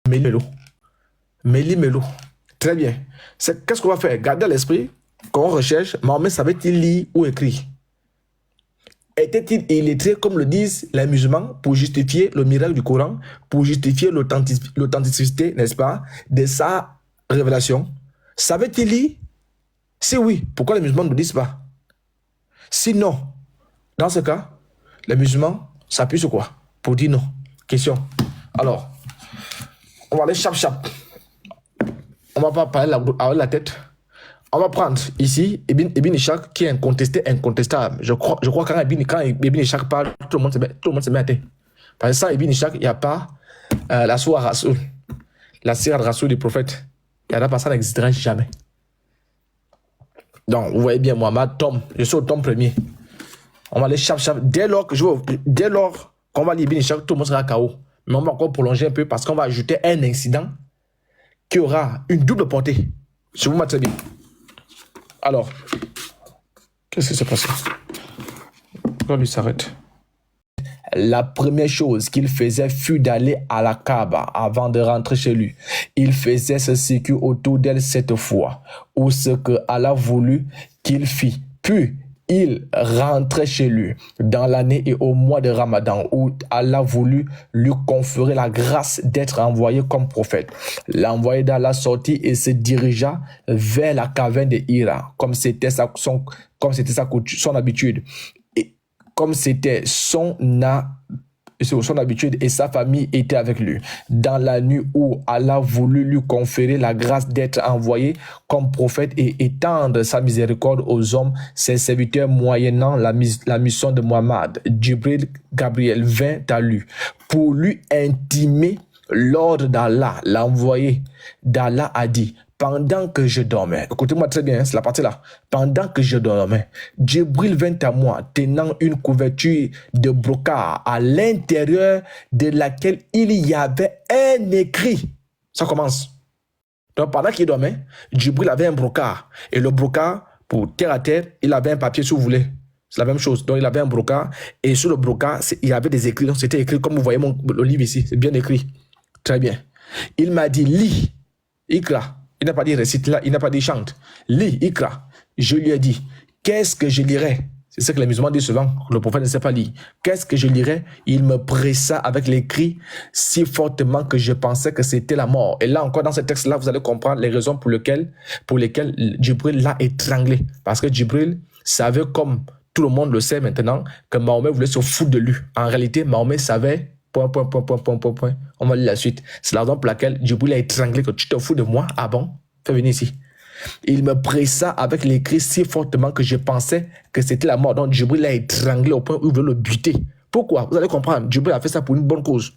Méli-mélo. Méli-mélo. Très bien. Qu'est-ce qu'on va faire? Garder à l'esprit, quand on recherche, Mahomet savait-il lire ou écrire? Était-il illettré, comme le disent les musulmans, pour justifier le miracle du Coran, pour justifier l'authenticité, n'est-ce pas, de sa révélation? Savait-il lire? Si oui, pourquoi les musulmans ne le disent pas? Si non, dans ce cas, les musulmans s'appuient sur quoi? Pour dire non. Question. Alors, on va aller chap-chap. On va pas parler avec la tête. On va prendre ici Ibn Ishaq qui est incontestable. Je crois quand Ibn Ishaq parle, tout le monde se met à terre. Parce que sans Ibn Ishaq, il n'y a pas la Sourate Rasoul, la Sirah Rasoul du prophète. Il n'y a pas, ça n'existera jamais. Donc, vous voyez bien, Mohamed, je suis au tome premier. On va aller chap-chap. Dès lors qu'on va lire Ibn Ishaq, tout le monde sera KO. Mais on va encore prolonger un peu parce qu'on va ajouter un incident qui aura une double portée. Je vous mets très bien. Alors, qu'est-ce qui s'est passé? Pourquoi lui s'arrête? La première chose qu'il faisait fut d'aller à la Kaaba avant de rentrer chez lui. Il faisait ce circuit autour d'elle 7 fois, ou ce que Allah voulut qu'il fît. Puis, il rentrait chez lui dans l'année et au mois de Ramadan où Allah voulut lui conférer la grâce d'être envoyé comme prophète. L'envoyé d'Allah sortit et se dirigea vers la caverne de Hira, comme c'était son habitude. Et comme c'était son habitude et sa famille était avec lui. Dans la nuit où Allah voulut lui conférer la grâce d'être envoyé comme prophète et étendre sa miséricorde aux hommes, ses serviteurs moyennant la mission de Muhammad, Jibril Gabriel vint à lui pour lui intimer l'ordre d'Allah. L'envoyé d'Allah a dit: pendant que je dormais, écoutez-moi très bien, c'est la partie là. Pendant que je dormais, Jibril vint à moi tenant une couverture de brocart à l'intérieur de laquelle il y avait un écrit. Ça commence. Donc pendant qu'il dormait, Jibril avait un brocart. Et le brocart, pour terre à terre, il avait un papier si vous voulez. C'est la même chose. Donc il avait un brocart. Et sur le brocart, il y avait des écrits. Donc c'était écrit comme vous voyez le livre ici. C'est bien écrit. Très bien. Il m'a dit: lis, Ikra. Il n'a pas dit récite là, il n'a pas dit chante. Lis, Ikra. Je lui ai dit: qu'est-ce que je lirai? C'est ce que les musulmans disent souvent, le prophète ne sait pas lire. Qu'est-ce que je lirai? Il me pressa avec les cris si fortement que je pensais que c'était la mort. Et là encore, dans ce texte-là, vous allez comprendre les raisons pour lesquelles Jibril l'a étranglé. Parce que Jibril savait, comme tout le monde le sait maintenant, que Mahomet voulait se foutre de lui. En réalité, Mahomet savait... Point. On va lire la suite. C'est la raison pour laquelle Jibril a étranglé que tu te fous de moi. Ah bon? Fais venir ici. Il me pressa avec les cris si fortement que je pensais que c'était la mort. Donc Jibril l'a étranglé au point où il veut le buter. Pourquoi? Vous allez comprendre. Jibril a fait ça pour une bonne cause.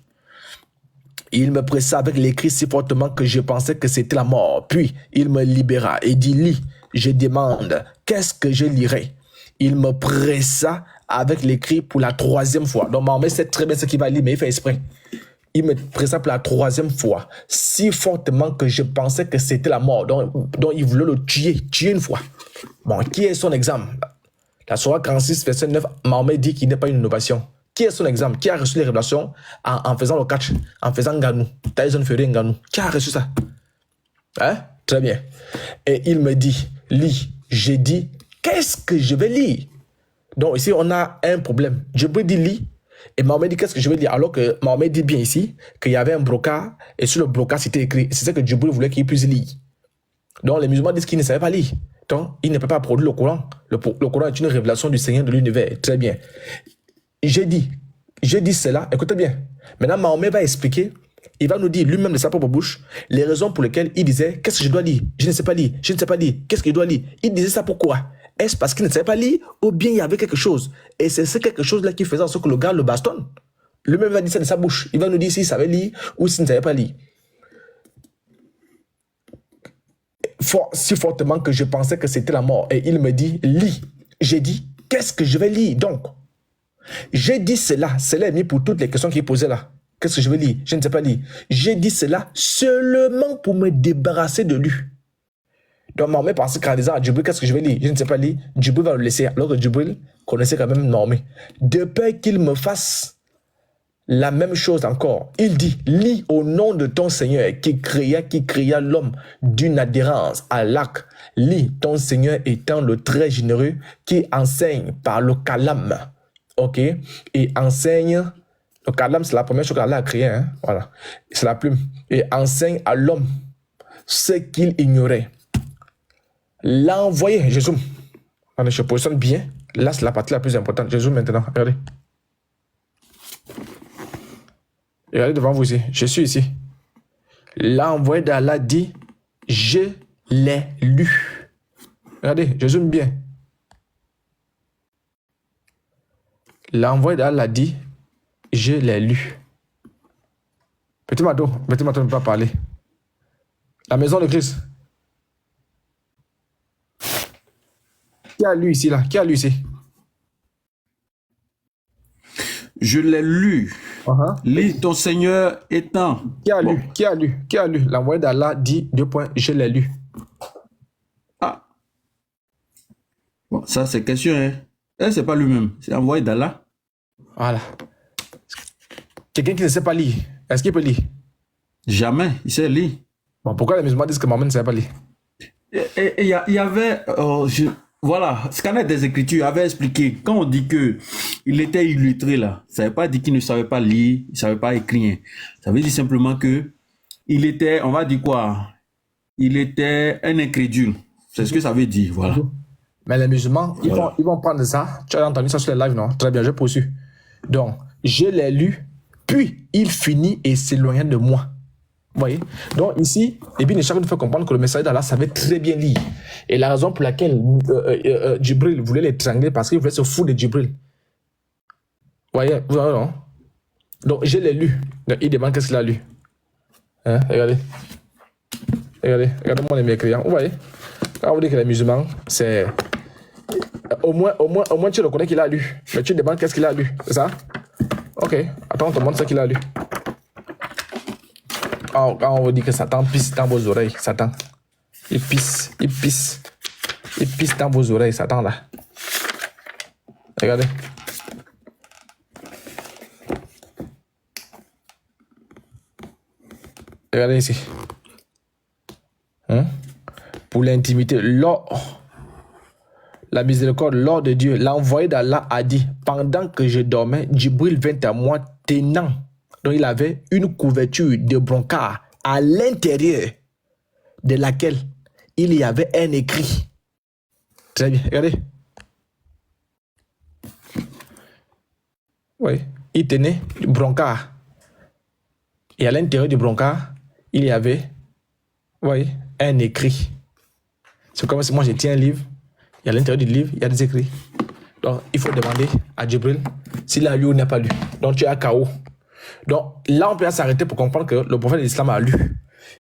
Il me pressa avec les cris si fortement que je pensais que c'était la mort. Puis il me libéra et dit: lis. Je demande: qu'est-ce que je lirai? Il me pressa avec les cris pour la 3e fois. Donc Mahomet sait très bien ce qu'il va lire, mais il fait exprès. Il me pressa pour la 3e fois, si fortement que je pensais que c'était la mort. Donc il voulait le tuer une fois. Bon, qui est son exemple? La Sourate 46, verset 9, Mahomet dit qu'il n'est pas une innovation. Qui est son exemple? Qui a reçu les révélations en faisant le catch, en faisant Nganou? Tyson Fury Nganou. Qui a reçu ça? Hein? Très bien. Et il me dit: lis. J'ai dit: qu'est-ce que je vais lire? Donc ici, on a un problème. Jibril dit: lis. Et Mahomet dit: qu'est-ce que je vais lire? Alors que Mahomet dit bien ici qu'il y avait un brocart et sur le brocart, c'était écrit. C'est ça que Jibril voulait qu'il puisse lire. Donc les musulmans disent qu'ils ne savaient pas lire. Donc ils ne peuvent pas produire le Coran. Le Coran est une révélation du Seigneur de l'univers. Très bien. J'ai dit cela. Écoutez bien. Maintenant, Mahomet va expliquer. Il va nous dire lui-même de sa propre bouche les raisons pour lesquelles il disait: qu'est-ce que je dois lire? Je ne sais pas lire. Je ne sais pas lire. Qu'est-ce que je dois lire? Il disait ça pourquoi? Est-ce parce qu'il ne savait pas lire ou bien il y avait quelque chose? Et c'est ce quelque chose-là qui faisait en sorte que le gars le bastonne. Lui-même va dire ça de sa bouche. Il va nous dire s'il savait lire ou s'il ne savait pas lire. Si fortement que je pensais que c'était la mort. Et il me dit: lis. J'ai dit: qu'est-ce que je vais lire donc? J'ai dit cela est mis pour toutes les questions qu'il posait là. Qu'est-ce que je vais lire? Je ne sais pas lire. J'ai dit cela seulement pour me débarrasser de lui. Donc Mahomet pensait qu'en disant à Jibril: qu'est-ce que je vais lire? Je ne sais pas lire. Jibril va le laisser. Alors que Jibril connaissait quand même Mahomet. De peur qu'il me fasse la même chose encore. Il dit, lis au nom de ton Seigneur qui créa l'homme d'une adhérence à l'arc. Lis, ton Seigneur étant le très généreux qui enseigne par le calame. Ok? Et enseigne, le calame c'est la première chose qu'Allah a créée. Hein? Voilà. C'est la plume. Et enseigne à l'homme ce qu'il ignorait. L'a envoyé, Jésus. Je positionne bien. Là, c'est la partie la plus importante. Jésus maintenant. Regardez. Regardez devant vous ici. Je suis ici. L'a envoyé d'Allah dit, je l'ai lu. Regardez, je zoome bien. L'a envoyé d'Allah dit, je l'ai lu. Petit Mato ne peut pas parler. La maison de Christ. Qui a lu ici là? Qui a lu ici? Je l'ai lu. Lis ton Seigneur étant. Qui a lu? Qui a lu? Qui a lu? L'envoyé d'Allah dit, je l'ai lu. Ah. Bon, ça c'est question, hein. C'est pas lui-même. C'est l'envoyé d'Allah. Voilà. Quelqu'un qui ne sait pas lire, est-ce qu'il peut lire? Jamais, il sait lire. Bon, pourquoi les musulmans disent que Mohamed ne sait pas lire? Et il y avait... voilà, Scanner des Écritures avait expliqué, quand on dit que il était illettré là, ça ne veut pas dire qu'il ne savait pas lire, il ne savait pas écrire. Ça veut dire simplement que il était, on va dire quoi? Il était un incrédule. C'est ce que ça veut dire, voilà. Mais les musulmans, voilà. ils vont prendre ça. Tu as entendu ça sur les lives, non? Très bien, je poursuis. Donc, je l'ai lu, puis il finit et s'éloigna de moi. Vous voyez? Donc ici, Ibn Ishaq nous fait comprendre que le messager d'Allah savait très bien lire. Et la raison pour laquelle Djibril voulait l'étrangler, parce qu'il voulait se foutre de Djibril. Vous voyez? Vous voyez, non? Donc je l'ai lu. Donc, il demande qu'est-ce qu'il a lu. Hein? Regardez. Regardez-moi les mécréants. Vous voyez? Quand vous dites que les musulmans, c'est... Au moins tu reconnais qu'il a lu. Mais tu demandes qu'est-ce qu'il a lu. C'est ça? Ok. Attends, on te montre ce qu'il a lu. Quand on vous dit que Satan pisse dans vos oreilles, Satan, il pisse dans vos oreilles, Satan là. Regardez. Regardez ici. Pour l'intimité, la miséricorde, l'ordre de Dieu, l'envoyé d'Allah a dit, pendant que je dormais, Djibril vint à moi tenant. Donc, il avait une couverture de brocart à l'intérieur de laquelle il y avait un écrit. Très bien, regardez. Oui, il tenait du brocart. Et à l'intérieur du brocart, il y avait, oui, un écrit. C'est comme si moi je tiens un livre, et à l'intérieur du livre, il y a des écrits. Donc, il faut demander à Djibril s'il a lu ou n'a pas lu. Donc, tu es à KO. Donc là, on peut s'arrêter pour comprendre que le prophète de l'islam a lu.